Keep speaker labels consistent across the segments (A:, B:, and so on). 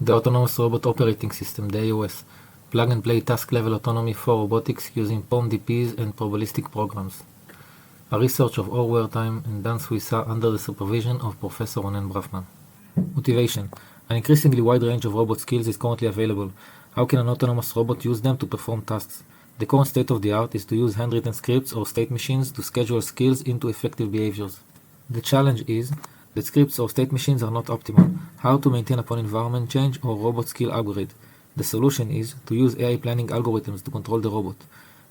A: The Autonomous Robot Operating System, the AOS, plug-and-play task-level autonomy for robotics using POM-DPs and probabilistic programs. A research of Or Wertheim and Dan Suissa under the supervision of Professor Ronen Brafman. Motivation. An increasingly wide range of robot skills is currently available. How can an autonomous robot use them to perform tasks? The current state of the art is to use handwritten scripts or state machines to schedule skills into effective behaviors. The challenge is that scripts or state machines are not optimal. How to maintain upon environment change or robot skill upgrade? The solution is to use AI planning algorithms to control the robot.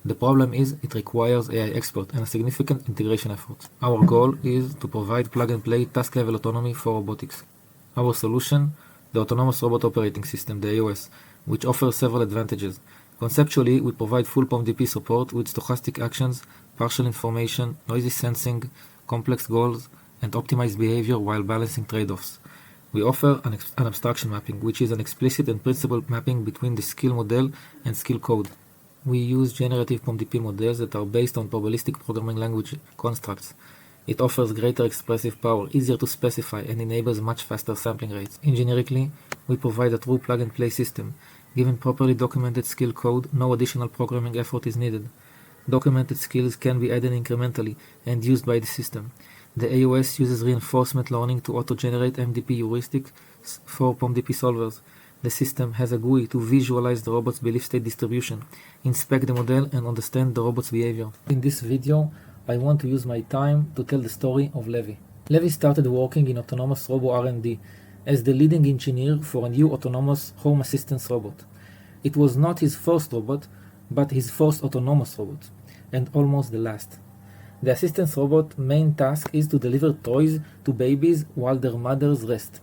A: The problem is it requires AI expert and a significant integration effort. Our goal is to provide plug-and-play task-level autonomy for robotics. Our solution, the Autonomous Robot Operating System, the AOS, which offers several advantages. Conceptually, we provide full POM-DP support with stochastic actions, partial information, noisy sensing, complex goals, and optimized behavior while balancing trade-offs. We offer an abstraction mapping, which is an explicit and principled mapping between the skill model and skill code. We use generative POM-DP models that are based on probabilistic programming language constructs. It offers greater expressive power, easier to specify, and enables much faster sampling rates. Generically, we provide a true plug-and-play system. Given properly documented skill code, no additional programming effort is needed. Documented skills can be added incrementally and used by the system. The AOS uses reinforcement learning to auto-generate MDP heuristics for POM-DP solvers. The system has a GUI to visualize the robot's belief state distribution, inspect the model, and understand the robot's behavior. In this video, I want to use my time to tell the story of Levi. Levi started working in autonomous robo R&D as the leading engineer for a new autonomous home assistance robot. It was not his first robot, but his first autonomous robot, and almost the last. The assistance robot's main task is to deliver toys to babies while their mothers rest.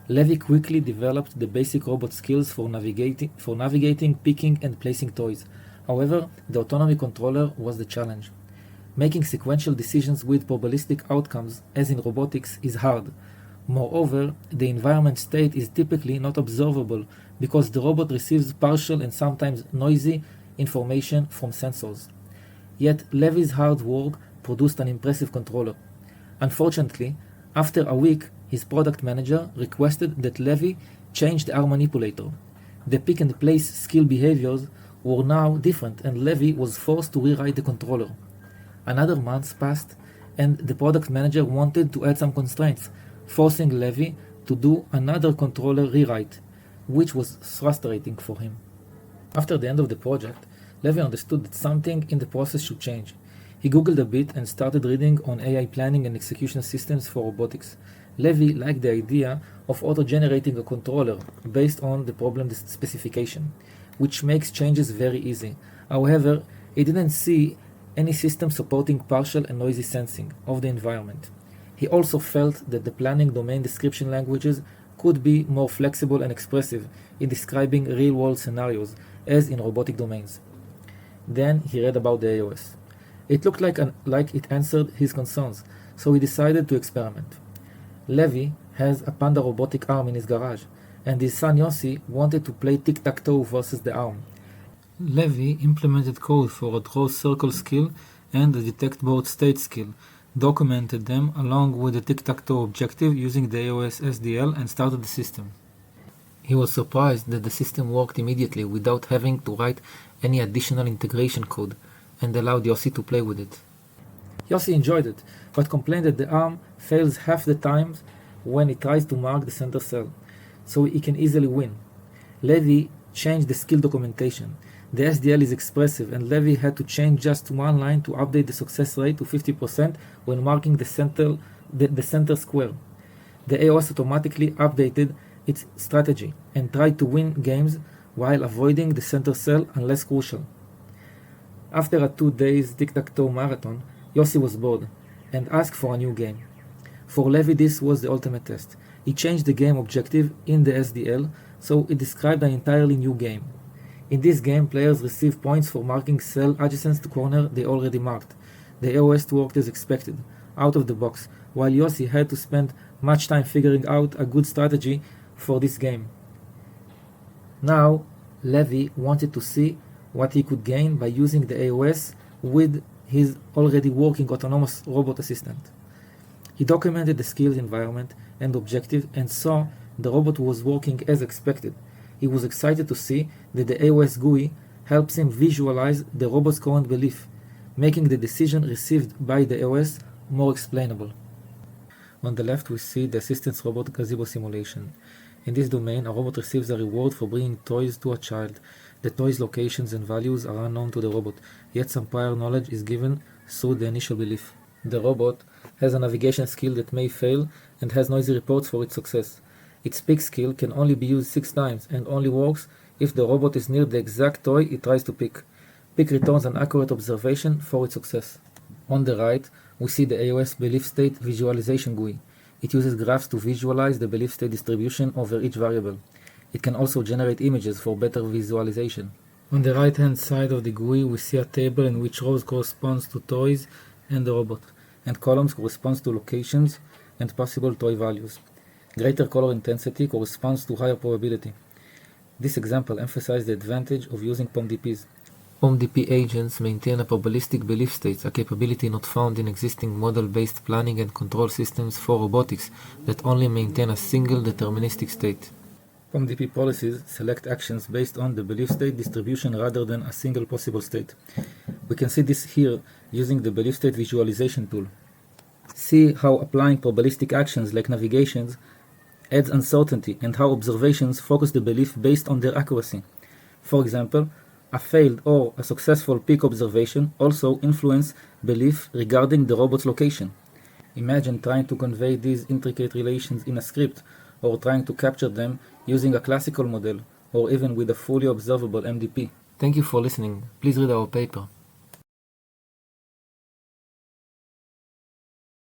A: Levi quickly developed the basic robot skills for navigating, picking, and placing toys. However, the autonomy controller was the challenge. Making sequential decisions with probabilistic outcomes, as in robotics, is hard. Moreover, the environment state is typically not observable because the robot receives partial and sometimes noisy information from sensors. Yet, Levi's hard work produced an impressive controller. Unfortunately, after a week, his product manager requested that Levi change the arm manipulator. The pick and place skill behaviors were now different, and Levi was forced to rewrite the controller. Another month passed, and the product manager wanted to add some constraints, forcing Levi to do another controller rewrite, which was frustrating for him. After the end of the project, Levi understood that something in the process should change. He Googled a bit and started reading on AI planning and execution systems for robotics. Levi liked the idea of auto-generating a controller based on the problem specification, which makes changes very easy. However, he didn't see any system supporting partial and noisy sensing of the environment. He also felt that the planning domain description languages could be more flexible and expressive in describing real-world scenarios, as in robotic domains. Then he read about the AOS. It looked like it answered his concerns, so he decided to experiment. Levi has a panda robotic arm in his garage, and his son Yossi wanted to play tic-tac-toe versus the arm. Levi implemented code for a draw circle skill and a detect board state skill, documented them along with the tic-tac-toe objective using the AOS SDL, and started the system. He was surprised that the system worked immediately without having to write any additional integration code, and allowed Yossi to play with it. Yossi enjoyed it, but complained that the arm fails half the time when he tries to mark the center cell, so he can easily win. Levi changed the skill documentation. The SDL is expressive, and Levi had to change just one line to update the success rate to 50% when marking the center square. The AOS automatically updated its strategy and tried to win games while avoiding the center cell unless crucial. After a 2 days tic-tac-toe marathon, Yossi was bored and asked for a new game. For Levi, this was the ultimate test. He changed the game objective in the SDL, so it described an entirely new game. In this game, players receive points for marking cell adjacent to corner they already marked. The AOS worked as expected, out of the box, while Yossi had to spend much time figuring out a good strategy for this game. Now, Levi wanted to see what he could gain by using the AOS with his already working autonomous robot assistant. He documented the skills environment and objective and saw the robot was working as expected. He was excited to see that the AOS GUI helps him visualize the robot's current belief, making the decision received by the AOS more explainable. On the left, we see the assistance robot gazebo simulation. In this domain, a robot receives a reward for bringing toys to a child. The toys' locations and values are unknown to the robot, yet some prior knowledge is given through the initial belief. The robot has a navigation skill that may fail and has noisy reports for its success. Its pick skill can only be used 6 times and only works if the robot is near the exact toy it tries to pick. Pick returns an accurate observation for its success. On the right, we see the AOS Belief State Visualization GUI. It uses graphs to visualize the belief state distribution over each variable. It can also generate images for better visualization. On the right-hand side of the GUI, we see a table in which rows corresponds to toys and the robot, and columns corresponds to locations and possible toy values. Greater color intensity corresponds to higher probability. This example emphasizes the advantage of using POMDPs. POMDP agents maintain a probabilistic belief states, a capability not found in existing model-based planning and control systems for robotics that only maintain a single deterministic state. POMDP policies select actions based on the belief state distribution rather than a single possible state. We can see this here using the belief state visualization tool. See how applying probabilistic actions like navigations adds uncertainty and how observations focus the belief based on their accuracy. For example, a failed or a successful peak observation also influence belief regarding the robot's location. Imagine trying to convey these intricate relations in a script, or trying to capture them using a classical model, or even with a fully observable MDP. Thank you for listening. Please read our paper.